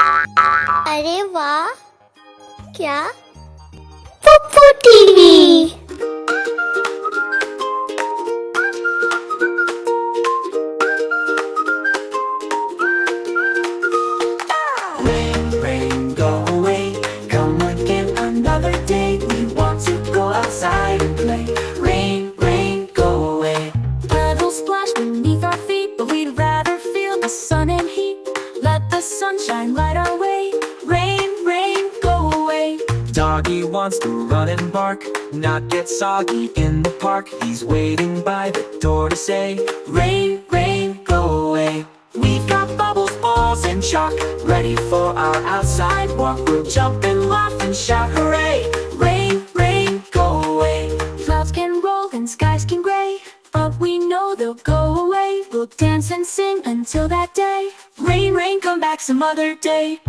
अरे वाह, क्या? पुप्पू TV. Rain, rain, go away. Come again another day. We want to go outside and play. Rain, rain, go away. Puddles splash beneath our feet, but we'd rather feel the sun and heat. Let the sunshine light our way. Rain, rain, go away. Doggy wants to run and bark, not get soggy in the park. He's waiting by the door to say, rain, rain, go away. We've got bubbles, balls, and chalk, ready for our outside walk. We'll jump and laugh and shout, hooray! Rain, rain, go away. Clouds can roll and skies can gray, but we know they'll go away. We'll dance and sing until that day. Rain, rain, come back some other day.